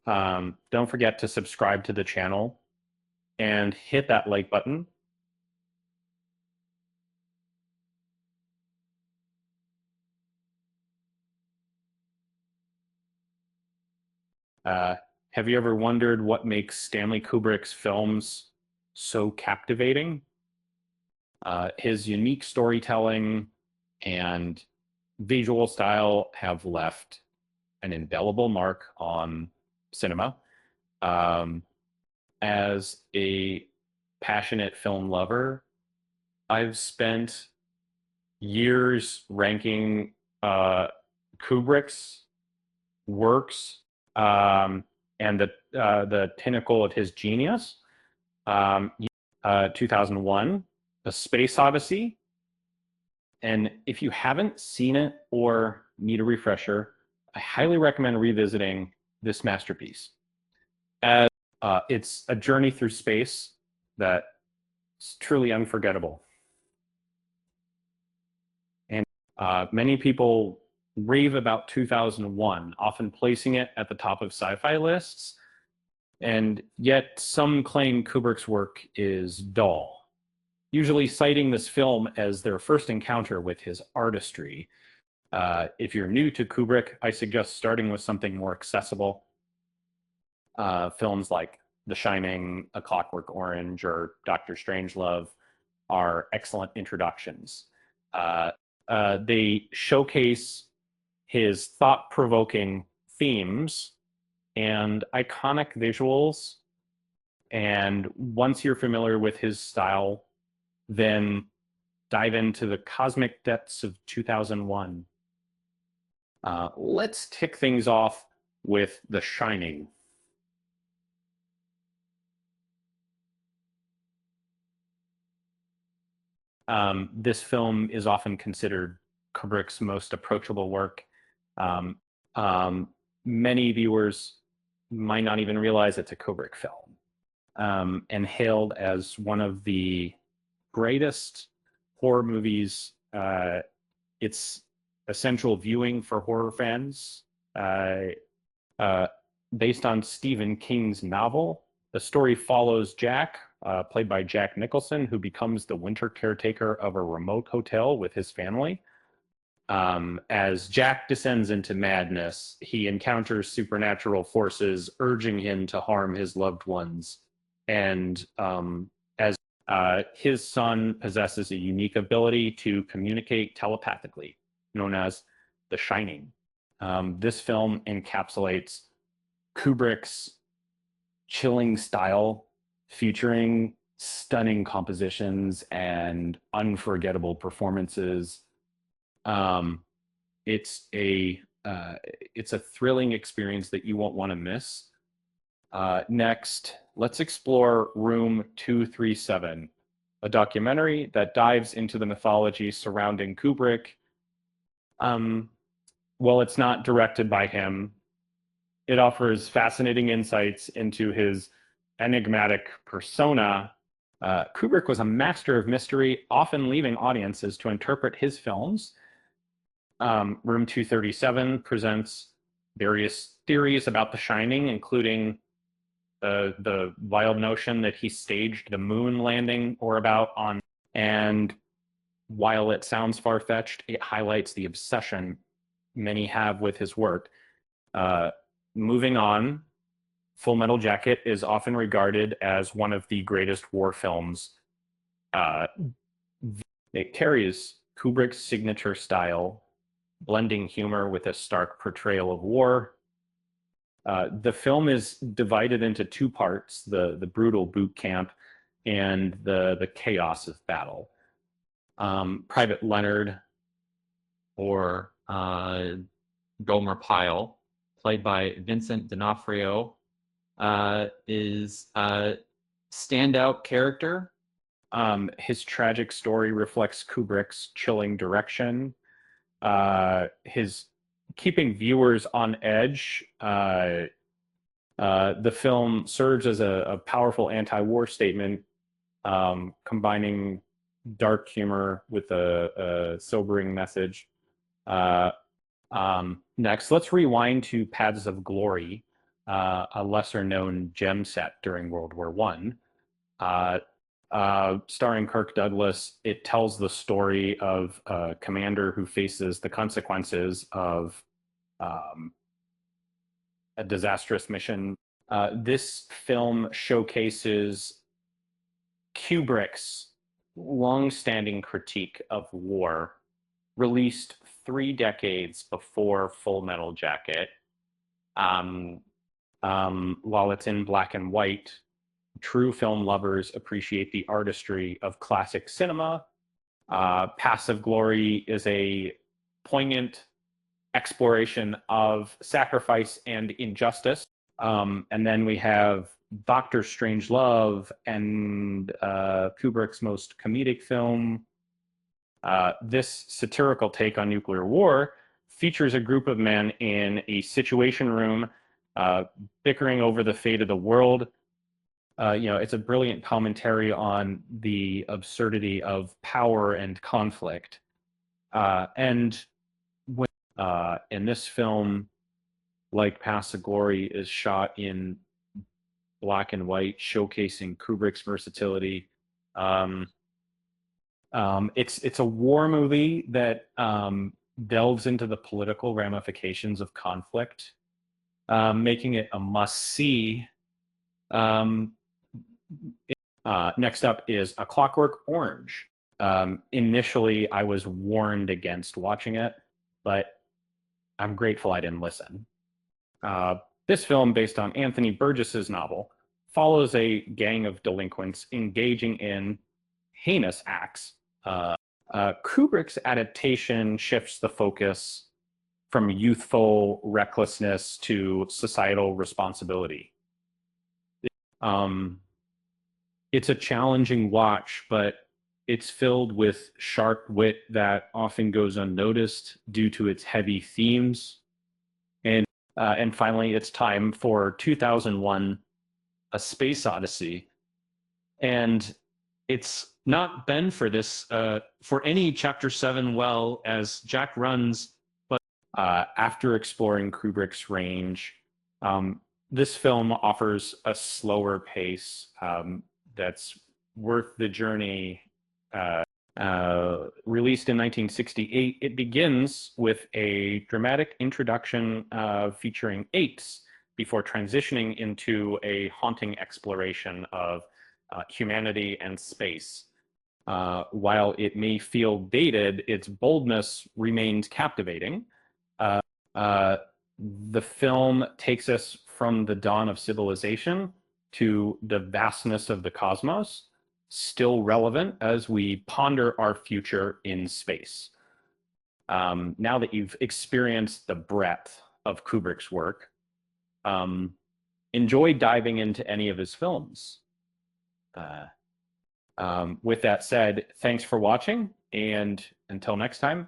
Don't forget to subscribe to the channel and hit that like button. Uh, have you ever wondered what makes Stanley Kubrick's films so captivating? His unique storytelling and visual style have left an indelible mark on cinema. Um, as a passionate film lover, I've spent years ranking Kubrick's works um, and the pinnacle of his genius. 2001, A Space Odyssey. And if you haven't seen it or need a refresher, I highly recommend revisiting this masterpiece. As it's a journey through space that's truly unforgettable. And many people rave about 2001, often placing it at the top of sci-fi lists. And yet some claim Kubrick's work is dull, usually citing this film as their first encounter with his artistry. If you're new to Kubrick, I suggest starting with something more accessible. Films like The Shining, A Clockwork Orange, or Doctor Strangelove are excellent introductions. They showcase his thought-provoking themes and iconic visuals. And once you're familiar with his style, then dive into the cosmic depths of 2001. Let's tick things off with The Shining. This film is often considered Kubrick's most approachable work. Um, um, Many viewers might not even realize it's a Kubrick film, and hailed as one of the greatest horror movies. It's essential viewing for horror fans. Uh, uh, Based on Stephen King's novel, the story follows Jack, played by Jack Nicholson, who becomes the winter caretaker of a remote hotel with his family. As Jack descends into madness, he encounters supernatural forces urging him to harm his loved ones. And as his son possesses a unique ability to communicate telepathically, known as the Shining. This film encapsulates Kubrick's chilling style, featuring stunning compositions and unforgettable performances. Um, it's a it's a thrilling experience that you won't want to miss. Next, let's explore Room 237, a documentary that dives into the mythology surrounding Kubrick. Um, while it's not directed by him, it offers fascinating insights into his enigmatic persona. Kubrick was a master of mystery, often leaving audiences to interpret his films. Room 237 presents various theories about The Shining, including the wild notion that he staged the moon landing or about on. And while it sounds far-fetched, it highlights the obsession many have with his work. Uh, Moving on, Full Metal Jacket is often regarded as one of the greatest war films. It carries Kubrick's signature style, blending humor with a stark portrayal of war. The film is divided into two parts, the brutal boot camp and the chaos of battle. Private Leonard, or Gomer Pyle, played by Vincent D'Onofrio, is a standout character. His tragic story reflects Kubrick's chilling direction, his keeping viewers on edge. The film serves as a powerful anti-war statement, combining dark humor with a sobering message. Next, let's rewind to Paths of Glory, a lesser known gem set during World War One. Starring Kirk Douglas, it tells the story of a commander who faces the consequences of um, a disastrous mission. This film showcases Kubrick's long-standing critique of war, released 3 decades before Full Metal Jacket. Um, while it's in black and white, true film lovers appreciate the artistry of classic cinema. Passive Glory is a poignant exploration of sacrifice and injustice. And then we have Doctor Strangelove and Kubrick's most comedic film. This satirical take on nuclear war features a group of men in a situation room bickering over the fate of the world. It's a brilliant commentary on the absurdity of power and conflict. And when, in this film, like Passive Glory, is shot in black and white, showcasing Kubrick's versatility. It's a war movie that delves into the political ramifications of conflict, making it a must-see. Um, Next up is A Clockwork Orange. Initially, I was warned against watching it, but I'm grateful I didn't listen. This film, based on Anthony Burgess's novel, follows a gang of delinquents engaging in heinous acts. Kubrick's adaptation shifts the focus from youthful recklessness to societal responsibility. It's a challenging watch, but it's filled with sharp wit that often goes unnoticed due to its heavy themes. And finally, it's time for 2001: A Space Odyssey. And it's not been for this, for any Chapter 7 well as Jack runs, but after exploring Kubrick's range, this film offers a slower pace that's worth the journey. Released in 1968, it begins with a dramatic introduction featuring apes before transitioning into a haunting exploration of humanity and space. While it may feel dated, its boldness remains captivating. The film takes us from the dawn of civilization to the vastness of the cosmos, still relevant as we ponder our future in space. Now that you've experienced the breadth of Kubrick's work, enjoy diving into any of his films. With that said, thanks for watching, and until next time,